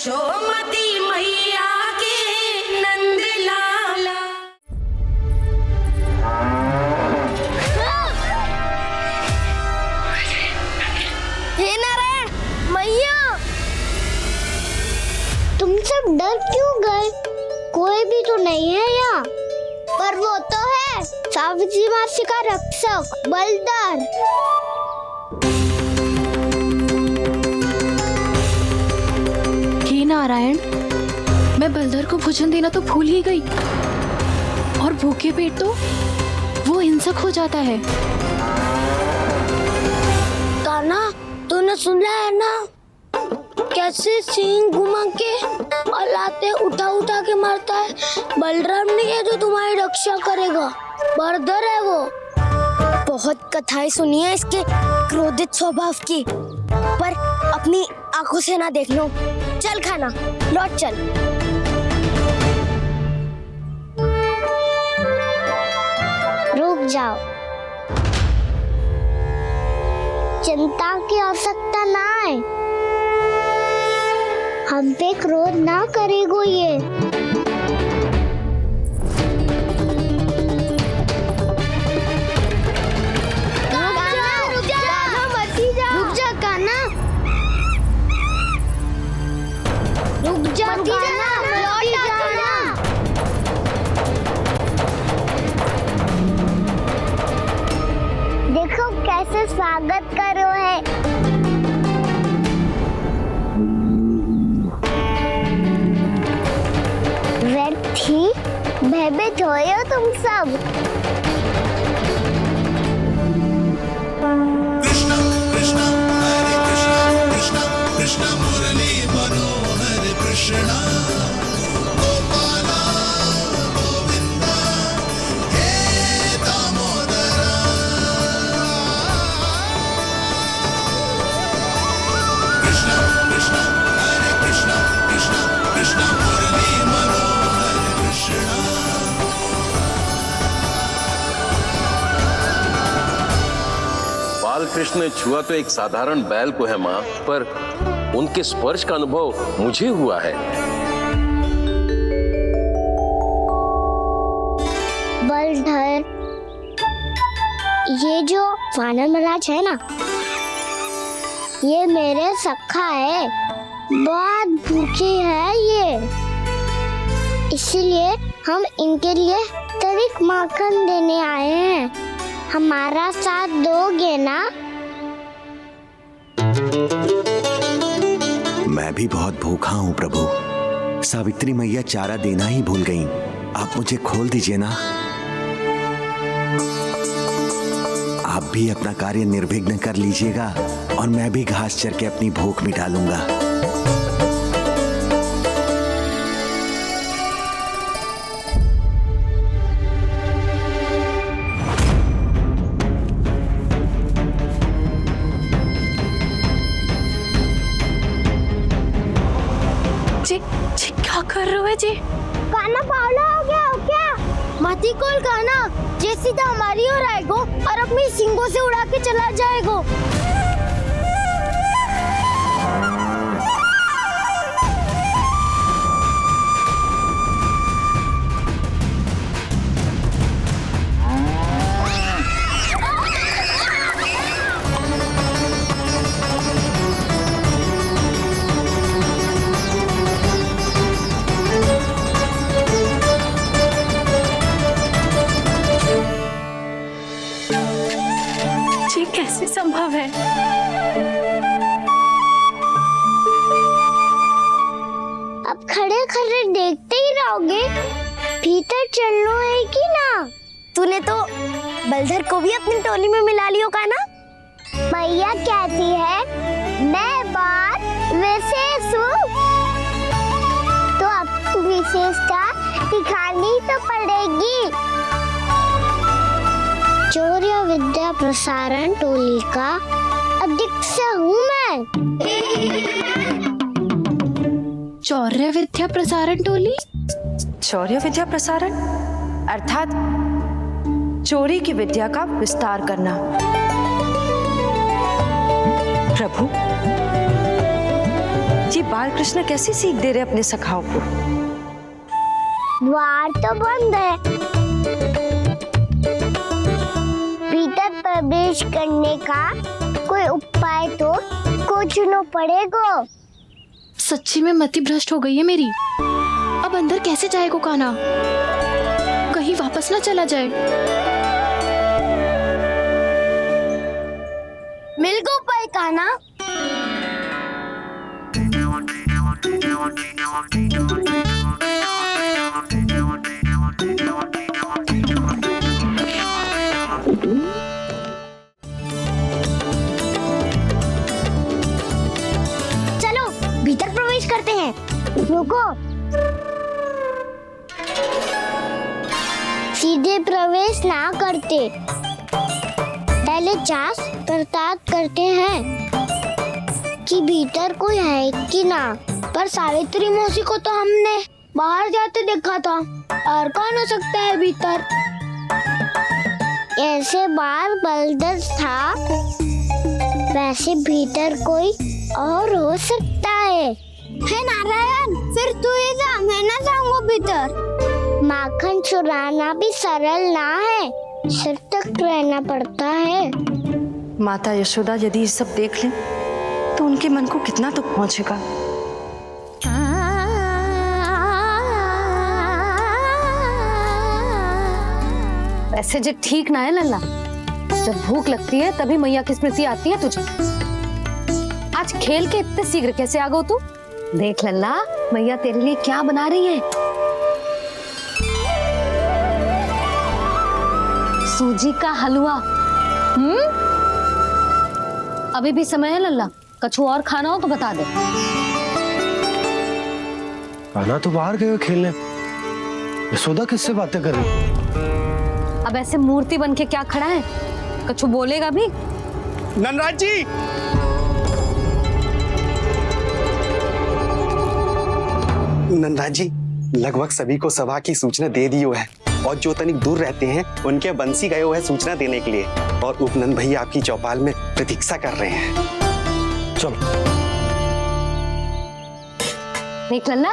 यशोमती मैया के नंद लाला। हे नारायण मैया, तुम सब डर क्यों गए? कोई भी तो नहीं है यहाँ। पर वो तो है सावित्री मासी का रक्षक बलदार। हे नारायण, मैं बलदर को भोजन देना तो भूल ही गई, और भूखे पेट तो वो हिंसक हो जाता है। कान्हा, तूने सुना है ना कैसे सींग घुमा के और लाते उठा उठा के मारता है? बलराम नहीं है जो तुम्हारी रक्षा करेगा, बलदर है वो। बहुत कथाएं सुनी है इसके क्रोधित स्वभाव की, पर अपनी आंखों से ना देख लो। चल खाना, लौट चल। रुक जाओ, चिंता की आवश्यकता ना है। हम पे क्रोध ना करेगो ये। देखो कैसे स्वागत करो है। व्यर्थ ही भयभीत हो तुम सब। कृष्ण कृष्ण हरे कृष्ण कृष्ण कृष्ण मुरली मनोहर कृष्ण गोपाला गोविंदा हे दामोदरा। कृष्ण कृष्ण हरे कृष्ण कृष्ण कृष्ण मुरली मनोहर कृष्ण। बालकृष्ण ने छुआ तो एक साधारण बैल को है माँ, पर उनके स्पर्श का अनुभव मुझे हुआ है। बलधर, ये जो वानर महाराज है ना, ये मेरे सखा है। बहुत भूखे है ये, इसीलिए हम इनके लिए तरिक माखन देने आए हैं। हमारा साथ दोगे ना? मैं भी बहुत भूखा हूँ प्रभु। सावित्री मैया चारा देना ही भूल गईं। आप मुझे खोल दीजिए ना। आप भी अपना कार्य निर्विघ्न कर लीजिएगा और मैं भी घास चर के अपनी भूख मिटा लूंगा। क्या कर रहे हो जी? कान्हा पावला हो गया हो क्या? मती कोल कान्हा, जे सीधा हमारी ओर आएगो और अपनी सींगों से उड़ा के चला जाएगो। कैसे संभव है? अब खड़े खड़े देखते ही रहोगे? भीतर चलना है कि ना? तूने तो बलधर को भी अपनी टोली में मिला लियो का ना? भैया कहती है मैं बात विशेष हूँ, तो अब विशेषता दिखानी तो पड़ेगी। चौर्य विद्या प्रसारण टोली का अध्यक्ष हूँ मैं। चौर्य विद्या प्रसारण टोली? चौर्य विद्या प्रसारण अर्थात चोरी की विद्या का विस्तार करना। प्रभु, ये बाल कृष्ण कैसी सीख दे रहे अपने सखाओं को? द्वार तो बंद है, भीतर प्रवेश करने का कोई उपाय तो खोजना पड़ेगा। सच्ची में मति भ्रष्ट हो गई है मेरी। अब अंदर कैसे जाएगा कान्हा? कहीं वापस ना चला जाए। मिल गो उपाय कान्हा। चलो भीतर प्रवेश करते हैं। रुको, सीधे प्रवेश ना करते, पहले जांच पड़ताल करते हैं कि भीतर कोई है कि ना। पर सावित्री मौसी को तो हमने बाहर जाते देखा था, और कौन हो सकता है भीतर? ऐसे बार बलदर था, वैसे भीतर कोई और हो सकता है नारायण, फिर तू ही जा, मैं ना जाऊंगा भीतर। माखन चुराना भी सरल ना है, सिर तक रहना पड़ता है। माता यशोदा यदि ये सब देख लें तो उनके मन को कितना दुख पहुंचेगा। ऐसे जो ठीक ना है लल्ला, जब भूख लगती है तभी मैया की स्मृति आती है तुझे। आज खेल के इतने शीघ्र कैसे आ गो तू? देख लल्ला, मैया तेरे लिए क्या बना रही है। सूजी का हलवा। अभी भी समय है लल्ला, कछु और खाना हो तो बता दे। कान्हा तो बाहर गए खेलने, यशोदा किससे बातें कर रही? अब ऐसे मूर्ति बन के क्या खड़ा है? कछु बोलेगा भी? ननराज जी, नंदराज जी, लगभग सभी को सभा की सूचना दे दी है, और जो तनिक दूर रहते हैं उनके बंसी गए हुए हैं सूचना देने के लिए, और उपनंद भैया आपकी चौपाल में प्रतीक्षा कर रहे हैं। चलो। देख लल्ला,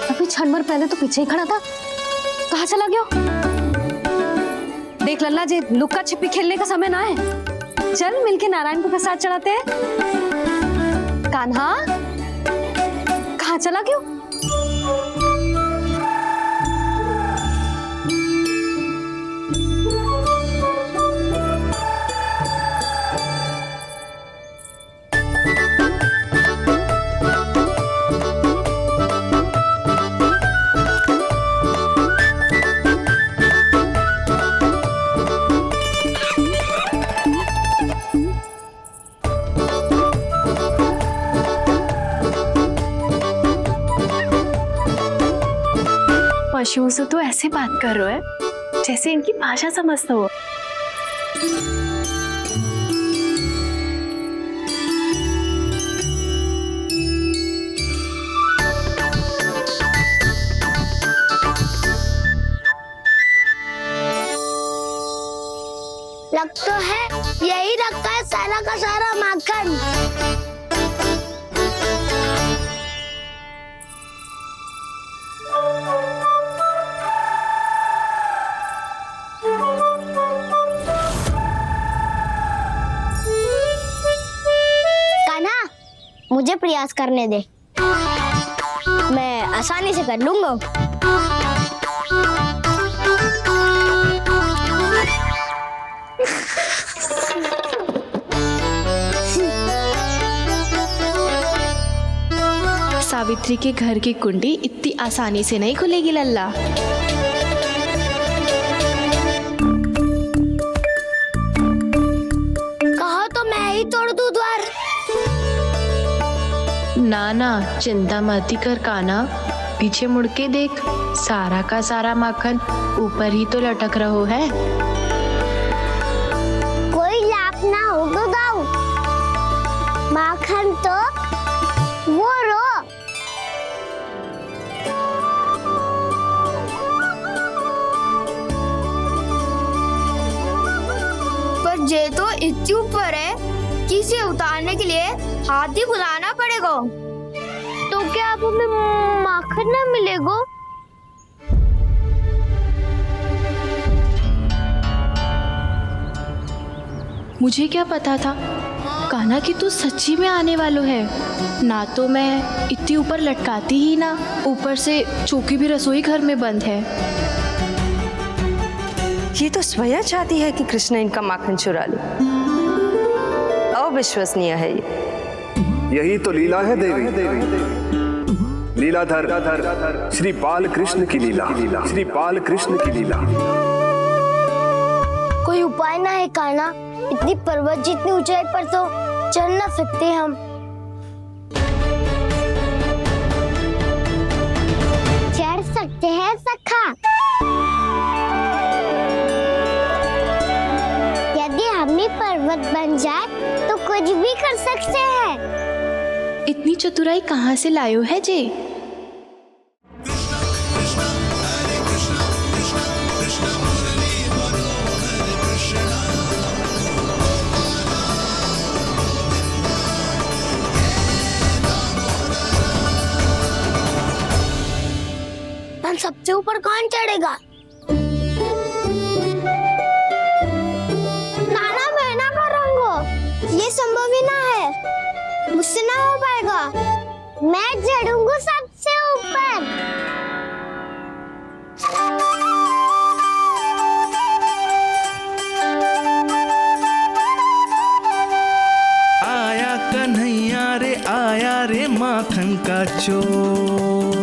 अभी क्षण भर पहले तो पीछे ही खड़ा था, कहाँ चला गया? देख लल्ला जी, लुक्का छिपी खेलने का समय ना है, चल मिलके नारायण को प्रसाद चढ़ाते हैं। कान्हा, कहाँ चला गया? पशुओं से तो ऐसे बात कर रहे हो जैसे इनकी भाषा समझते हो। लग तो है यही रखा है सारा का सारा माखन। कान्हा, मुझे प्रयास करने दे, मैं आसानी से कर लूंगा। सावित्री के घर की कुंडी इतनी आसानी से नहीं खुलेगी लल्ला। कहा तो मैं ही तोड़ दूं द्वार। ना ना, चिंता मत कर कान्हा, पीछे मुड़ के देख, सारा का सारा माखन ऊपर ही तो लटक रहो है। कोई लाभ ना होगा गाँव, माखन तो वो रो। पर जे तो इतनी ऊपर है, नीचे से उतारने के लिए हाथी बुलाना पड़ेगा। तो क्या अब हमें माखन ना मिलेगा? मुझे क्या पता था कान्हा कि तू सच्ची में आने वालो है। ना तो मैं इतनी ऊपर लटकाती ही ना, ऊपर से चौकी भी रसोई घर में बंद है। ये तो स्वयं चाहती है कि कृष्ण इनका माखन चुरा ले। अविश्वसनीय है ये। यही तो लीला है देवी। लीलाधर श्री बाल कृष्ण की लीला, श्री बाल कृष्ण की लीला। कोई उपाय ना है कान्हा? इतनी पर्वत जितनी ऊंचाई पर तो चढ़ ना सकते हम। चढ़ सकते हैं सखा। यदि हम ही पर्वत बन जाए तो कुछ भी कर सकते हैं। इतनी चतुराई कहाँ से लायो है जे? सबसे ऊपर कौन चढ़ेगा? नाना मैं ना करूँगा, ये संभव ही ना है, मुझसे ना हो पाएगा। मैं चढ़ूंगा सबसे ऊपर। आया कन्हैया रे आया रे माखन का चोर।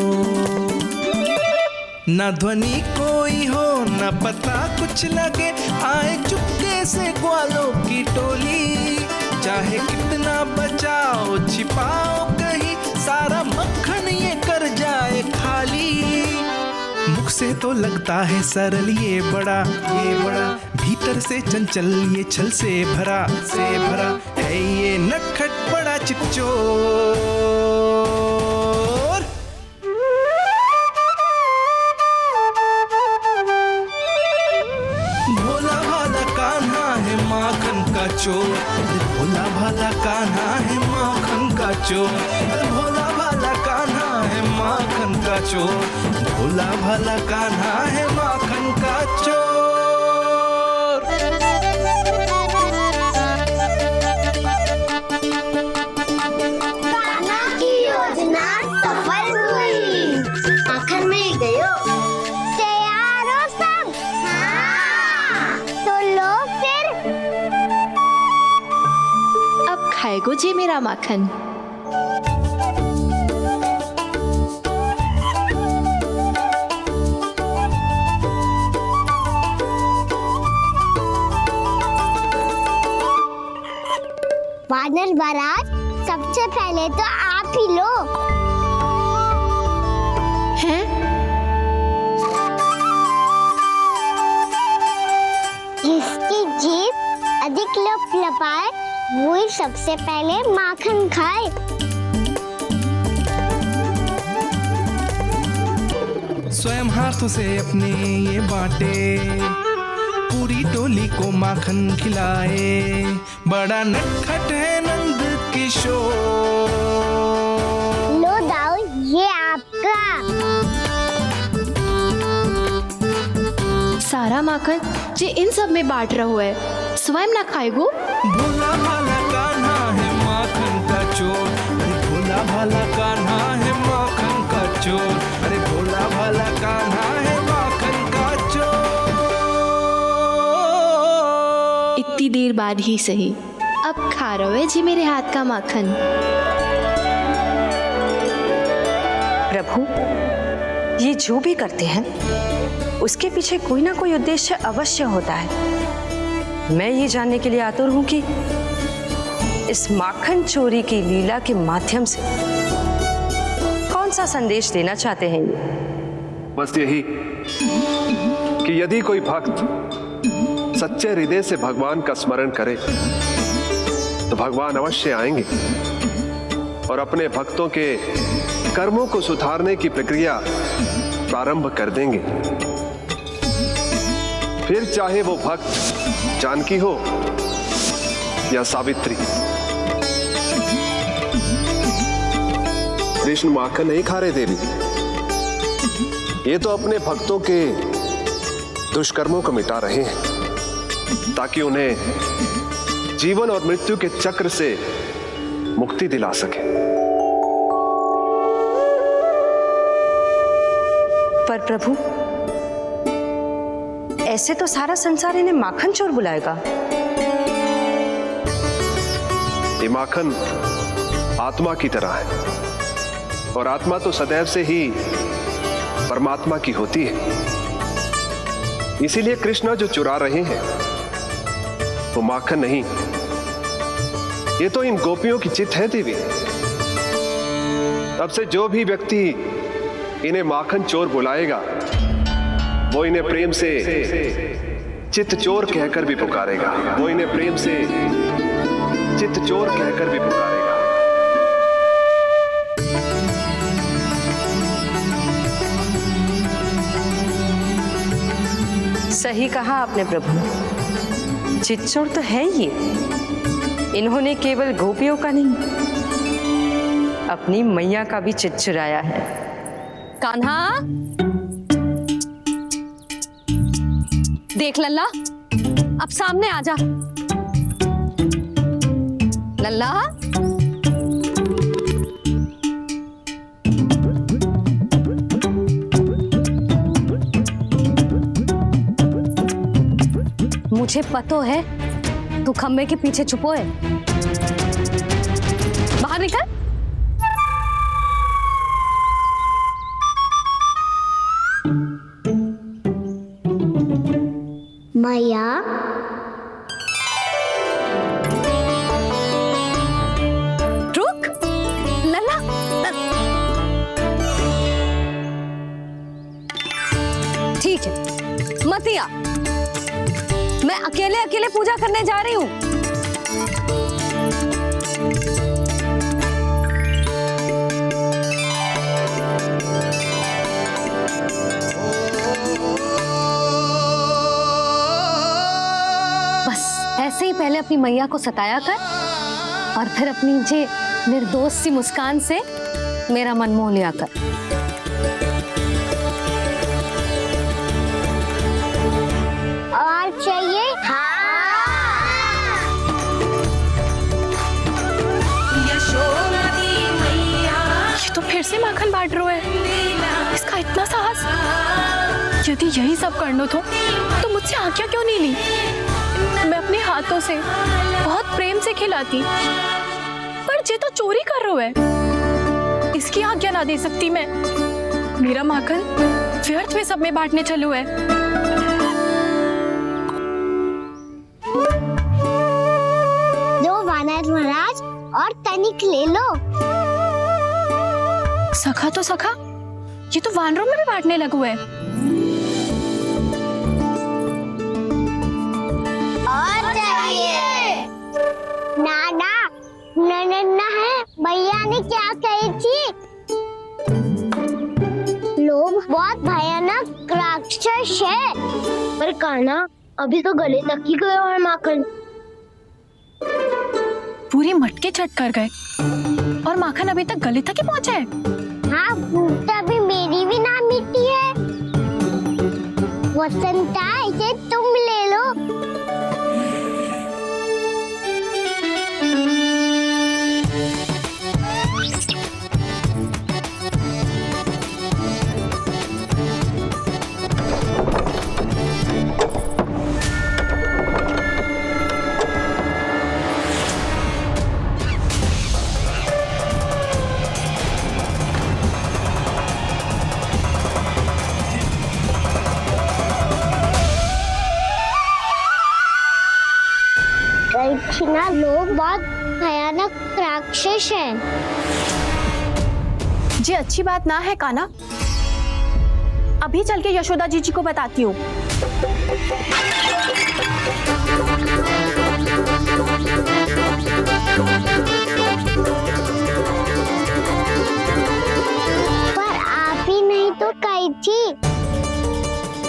न ध्वनि कोई हो न पता कुछ लगे, आए चुपके से ग्वालों की टोली। चाहे कितना बचाओ छिपाओ कहीं, सारा मक्खन ये कर जाए खाली। मुख से तो लगता है सरल ये बड़ा, भीतर से चंचल ये छल से भरा है ये नटखट बड़ा चिच्चोर। भोला भाला कान्हा है माखन का चोर, भोला भाला कान्हा है माखन का चोर, भोला भाला कान्हा है माखन का चोर, भोला भाला कान्हा है माखन का चोर। कान्हा की योजना सफल हुई, माखन मिल गयो। तैयार हो सब? हाँ। तो लो फिर। अब खाएगो जे मेरा माखन। वानर महाराज, सबसे पहले तो आप ही लो। हैं? जिसकी जीभ अधिक लपलपाए वही सबसे पहले माखन खाए। स्वयं हाथों से अपने ये बांटे, पूरी टोली को माखन खिलाए। बड़ा नटखट है नंद किशोर। लो दाऊ, ये आपका। सारा माखन जे इन सब में बांट रहो है, स्वयं ना खाएगो। भोला भाला कान्हा है माखन का चोर, अरे भोला भाला कान्हा है माखन का चोर, अरे भोला भाला कान्हा है माखन का चोर। इतनी देर बाद ही सही, अब खा रहो है जी मेरे हाथ का माखन। प्रभु, ये जो भी करते हैं उसके पीछे कोई ना कोई उद्देश्य अवश्य होता है। मैं ये जानने के लिए आतुर हूं कि इस माखन चोरी की लीला के माध्यम से कौन सा संदेश देना चाहते हैं ये। बस यही कि यदि कोई भक्त सच्चे हृदय से भगवान का स्मरण करे तो भगवान अवश्य आएंगे और अपने भक्तों के कर्मों को सुधारने की प्रक्रिया प्रारंभ कर देंगे। फिर चाहे वो भक्त जानकी हो या सावित्री। कृष्ण माखन नहीं खा रहे देवी, ये तो अपने भक्तों के दुष्कर्मों को मिटा रहे हैं ताकि उन्हें जीवन और मृत्यु के चक्र से मुक्ति दिला सके। पर प्रभु, ऐसे तो सारा संसार इन्हें माखन चोर बुलाएगा। ये माखन आत्मा की तरह है और आत्मा तो सदैव से ही परमात्मा की होती है। इसीलिए कृष्णा जो चुरा रहे हैं वो माखन नहीं, ये तो इन गोपियों की चित्त है देवी। अब से जो भी व्यक्ति इन्हें माखन चोर बुलाएगा वो इन्हें प्रेम से चित्त चोर कहकर भी पुकारेगा, वो इन्हें प्रेम से चित्त चोर कहकर भी पुकारेगा। सही कहा आपने प्रभु, चित्त चोर तो है ये। इन्होंने केवल गोपियों का नहीं, अपनी मैया का भी चित्त चुराया है। कान्हा, देख लल्ला, अब सामने आ जा। लल्ला, मुझे पतो है तू खम्बे के पीछे छुपो है। बाहर निकल। मैया, रुक। लल्ला, ठीक है, मत आ। मैं अकेले अकेले पूजा करने जा रही हूँ। बस ऐसे ही पहले अपनी मैया को सताया कर और फिर अपनी जे निर्दोष सी मुस्कान से मेरा मन मोह लिया कर। और चाहिए? यशोमती मैया ये तो फिर से माखन बांट रहा है। इसका इतना साहस। यदि यही सब करना तो मुझसे आज्ञा क्यों नहीं ली? मैं अपने हाथों से बहुत प्रेम से खिलाती, पर ये तो चोरी कर रहा है। इसकी आज्ञा ना दे सकती मैं। मेरा माखन व्यर्थ में सब में बांटने चलू है। दो वानर महाराज और तनिक ले लो। सखा तो सखा, ये तो वानरों में भी बांटने लगू है। और चाहिए? नाना, नन्ना है, भैया ने क्या कही थी? लोभ बहुत भयानक राक्षस है। पर कान्हा, अभी तो गले तक ही गया है माखन। पूरी मटके चट कर गए और माखन अभी तक गले तक ही पहुंचा है। हाँ, भूख तभी मेरी भी ना मिटी है। वसंता, इसे तुम ले लो। ना, लोग बहुत भयानक राक्षस हैं। जी अच्छी बात ना है कान्हा। अभी चल के यशोदा जी को बताती हूँ। पर आप ही नहीं तो कही थी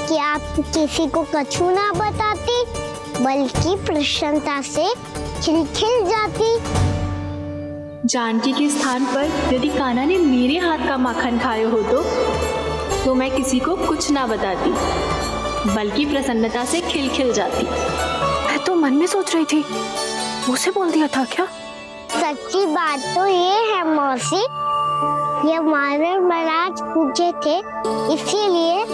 कि आप किसी को कछु ना बताती, बल्कि प्रसन्नता से खिलखिल जाती। जानकी के स्थान पर यदि कान्हा ने मेरे हाथ का माखन खाया हो तो मैं किसी को कुछ ना बताती, बल्कि प्रसन्नता से खिलखिल जाती। मैं तो मन में सोच रही थी, उसे बोल दिया था क्या? सच्ची बात तो ये है मौसी, ये मानव महाराज पूछे थे इसीलिए।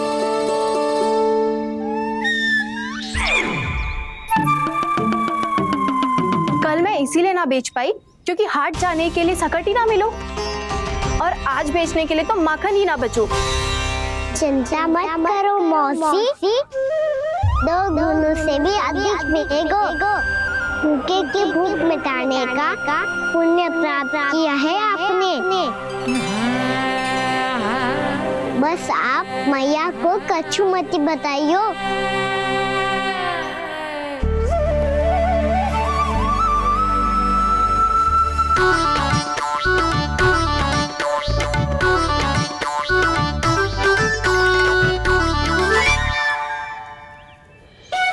कल मैं इसीलिए ना बेच पाई क्योंकि हाट जाने के लिए सकट ही ना मिलो, और आज बेचने के लिए तो माखन ही ना बचो। चिंता मत करो मौसी, 2 गुणों से भी अधिक मिलेगा। भूखे की भूख मिटाने का पुण्य प्राप्त किया है आपने। बस आप मैया को कछुमती बताइयो।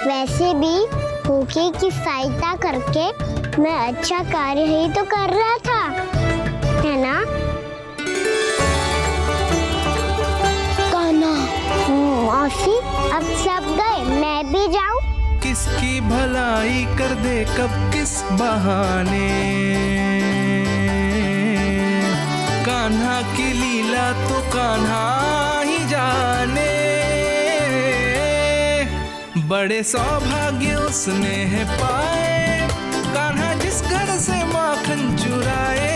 वैसे भी भूखे की सहायता करके मैं अच्छा कार्य ही तो कर रहा था, है ना? कान्हा, मौसी अब सब गए, मैं भी जाऊं? किसकी भलाई कर दे कब किस बहाने, कान्हा की लीला तो कान्हा ही जाने। बड़े सौभाग्य उसने है पाए, कान्हा जिस घर से माखन चुराए।